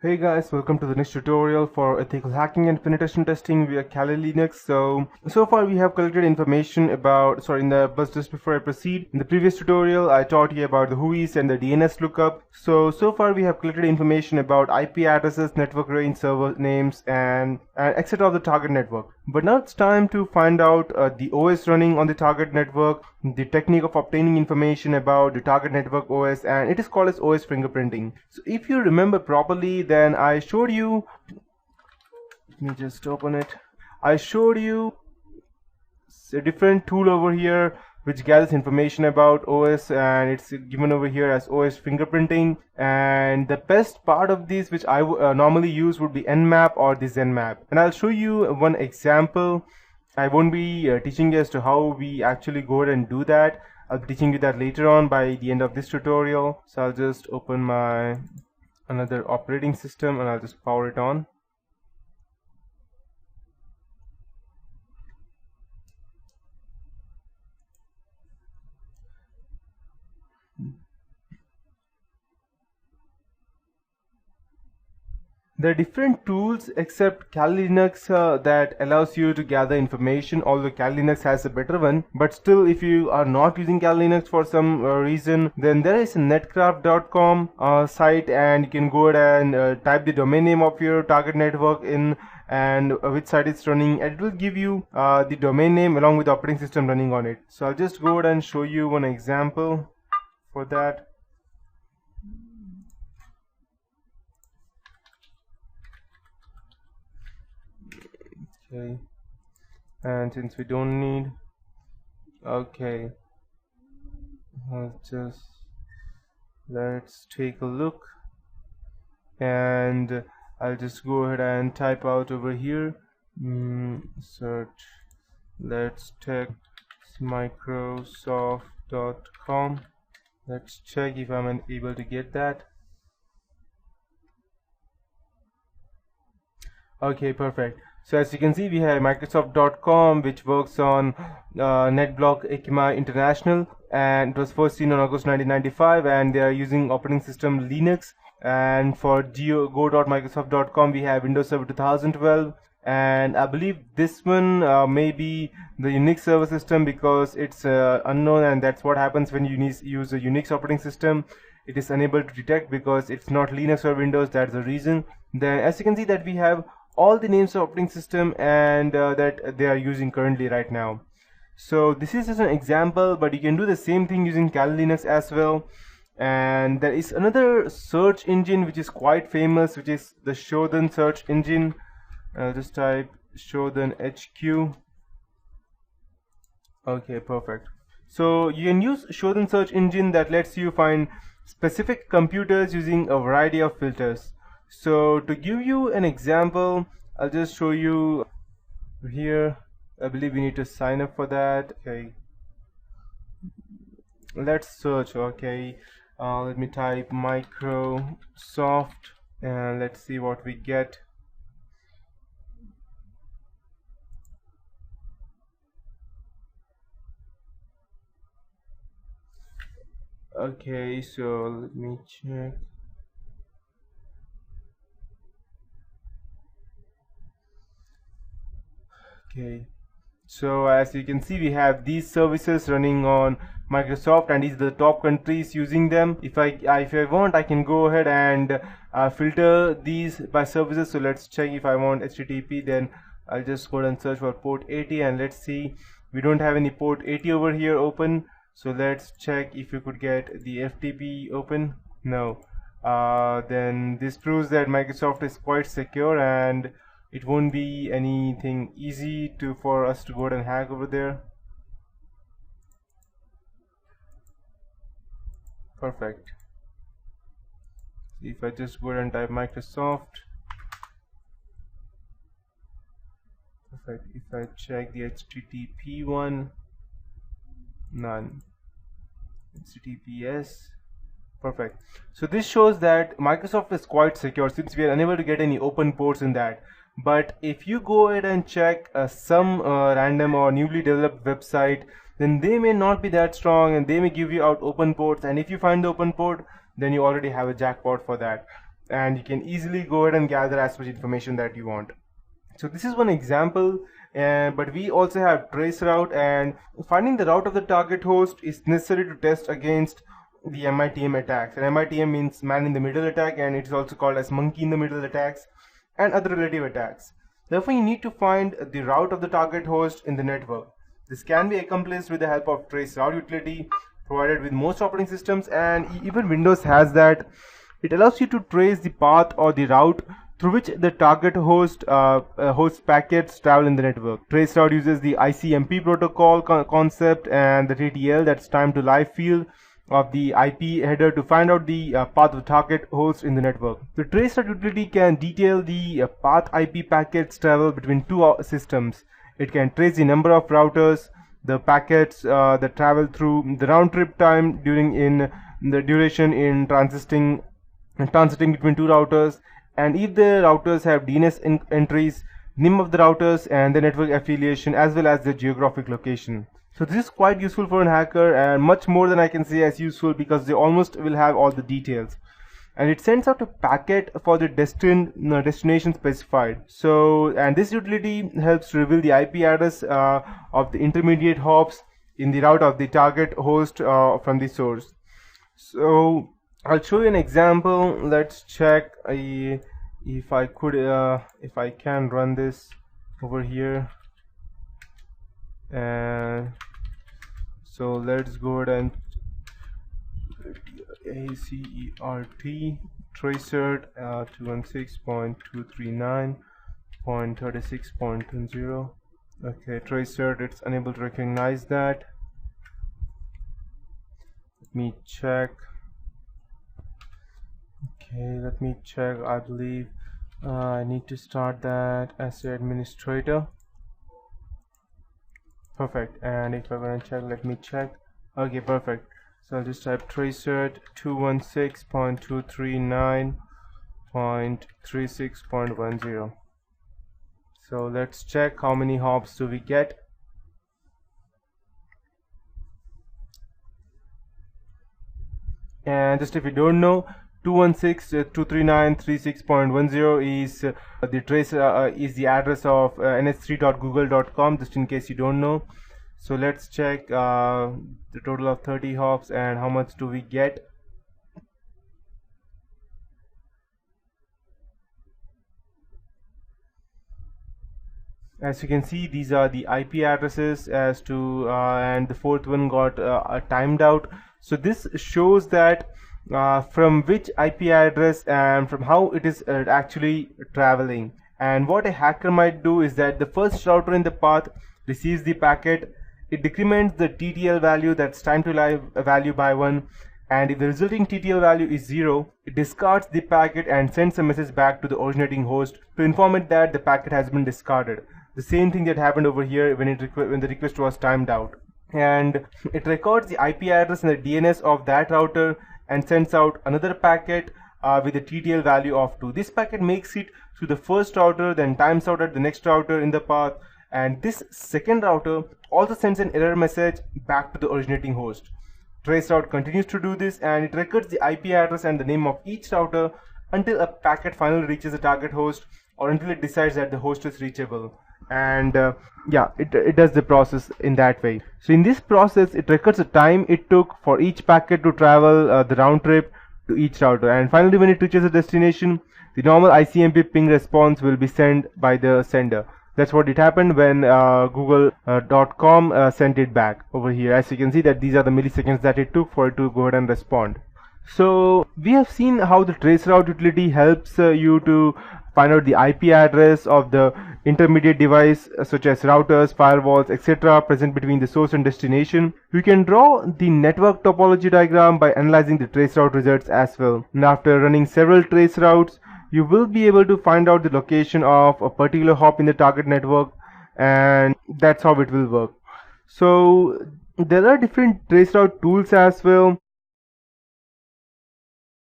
Hey guys, welcome to the next tutorial for ethical hacking and penetration testing via Kali Linux. So far we have collected information about, but just before I proceed, in the previous tutorial I taught you about the WHOIS and the DNS lookup. So far we have collected information about IP addresses, network range, server names, and etc. of the target network. But now it's time to find out the OS running on the target network, the technique of obtaining information about the target network OS, and it is called as OS fingerprinting. So if you remember properly, then I showed you, let me just open it. I showed you a different tool over here which gathers information about OS, and it's given over here as OS fingerprinting. And the best part of this, which I normally use, would be Nmap or the Zenmap. And I'll show you one example. I won't be teaching you as to how we actually go ahead and do that. I'll be teaching you that later on by the end of this tutorial. So I'll just open my another operating system and I'll just power it on. There are different tools except Kali Linux that allows you to gather information, although Kali Linux has a better one. But still, if you are not using Kali Linux for some reason, then there is a netcraft.com site, and you can go ahead and type the domain name of your target network in and which site it's running, and it will give you the domain name along with the operating system running on it. So I'll just go ahead and show you one example for that. Okay, and since we don't need, okay, let's take a look, and I'll just go ahead and type out over here, search let's check microsoft.com. Let's check if I'm able to get that. Okay, perfect. So as you can see, we have Microsoft.com, which works on NetBlock Equima International, and it was first seen on August 1995, and they are using operating system Linux. And for go.microsoft.com, we have Windows Server 2012, and I believe this one may be the Unix server system because it's unknown, and that's what happens when you use a Unix operating system. It is unable to detect because it's not Linux or Windows. That's the reason. Then as you can see that we have all the names of operating system and that they are using currently right now. So this is just an example, but you can do the same thing using Kali Linux as well. And there is another search engine which is quite famous, which is the Shodan search engine. I'll just type Shodan HQ. Okay, perfect. So you can use Shodan search engine that lets you find specific computers using a variety of filters. So to give you an example, I'll just show you here. I believe we need to sign up for that. Okay, let's search. Okay, let me type Microsoft and let's see what we get. Okay, so let me check. Okay, so as you can see, we have these services running on Microsoft, and these are the top countries using them. If I want, I can go ahead and filter these by services. So let's check. If I want HTTP, then I'll just go and search for port 80, and let's see, we don't have any port 80 over here open. So let's check if you could get the FTP open. No. Then this proves that Microsoft is quite secure, and it won't be anything easy for us to go ahead and hack over there. Perfect. If I just go ahead and type Microsoft, perfect. If I check the HTTP one, none. HTTPS, perfect. So this shows that Microsoft is quite secure since we are unable to get any open ports in that. But if you go ahead and check some random or newly developed website, then they may not be that strong and they may give you out open ports, and if you find the open port, then you already have a jackpot for that. and you can easily go ahead and gather as much information that you want. So this is one example, but we also have traceroute, and finding the route of the target host is necessary to test against the MITM attacks. And MITM means man in the middle attack, and it is also called as monkey in the middle attacks and other relative attacks. Therefore, you need to find the route of the target host in the network. This can be accomplished with the help of traceroute utility provided with most operating systems, and even Windows has that. It allows you to trace the path or the route through which the target host packets travel in the network. Traceroute uses the ICMP protocol concept and the TTL, that's time to live field, of the IP header to find out the path of the target host in the network. The traceroute utility can detail the path IP packets travel between two systems. It can trace the number of routers, the packets that travel through, the round trip time during the duration in transiting between two routers, and if the routers have DNS entries, name of the routers and the network affiliation, as well as the geographic location. So this is quite useful for an hacker, and much more than I can say as useful, because they almost will have all the details. And it sends out a packet for the destination specified. So, and this utility helps to reveal the IP address of the intermediate hops in the route of the target host from the source. So I'll show you an example. Let's check if I can run this over here. And so let's go ahead and ACERT tracert 216.239.36.10. okay, tracert, it's unable to recognize that. Let me check. Okay, let me check. I believe I need to start that as the administrator. Perfect. And if I'm gonna check, let me check. Okay, perfect. So I'll just type tracert 216.239.36.10. so let's check how many hops do we get. And just if you don't know, 216.239.36.10 is the trace is the address of ns3.google.com, just in case you don't know. So let's check the total of 30 hops and how much do we get. As you can see, these are the IP addresses as to and the fourth one got timed out. So this shows that from which IP address and from how it is actually traveling. And what a hacker might do is that the first router in the path receives the packet, it decrements the TTL value, that's time to live value, by 1, and if the resulting TTL value is 0, it discards the packet and sends a message back to the originating host to inform it that the packet has been discarded. The same thing that happened over here when the request was timed out. And it records the IP address and the DNS of that router and sends out another packet with a TTL value of 2. This packet makes it to the first router, then times out at the next router in the path, and this second router also sends an error message back to the originating host. Traceroute continues to do this, and it records the IP address and the name of each router until a packet finally reaches the target host, or until it decides that the host is reachable. And yeah, it does the process in that way. So in this process, it records the time it took for each packet to travel the round trip to each router, and finally when it reaches the destination, the normal ICMP ping response will be sent by the sender. That's what it happened when Google.com sent it back over here. As you can see, that these are the milliseconds that it took for it to go ahead and respond. So we have seen how the traceroute utility helps you to find out the IP address of the intermediate device, such as routers, firewalls, etc. present between the source and destination. You can draw the network topology diagram by analyzing the traceroute results as well. And after running several traceroutes, you will be able to find out the location of a particular hop in the target network, and that's how it will work. So there are different traceroute tools as well.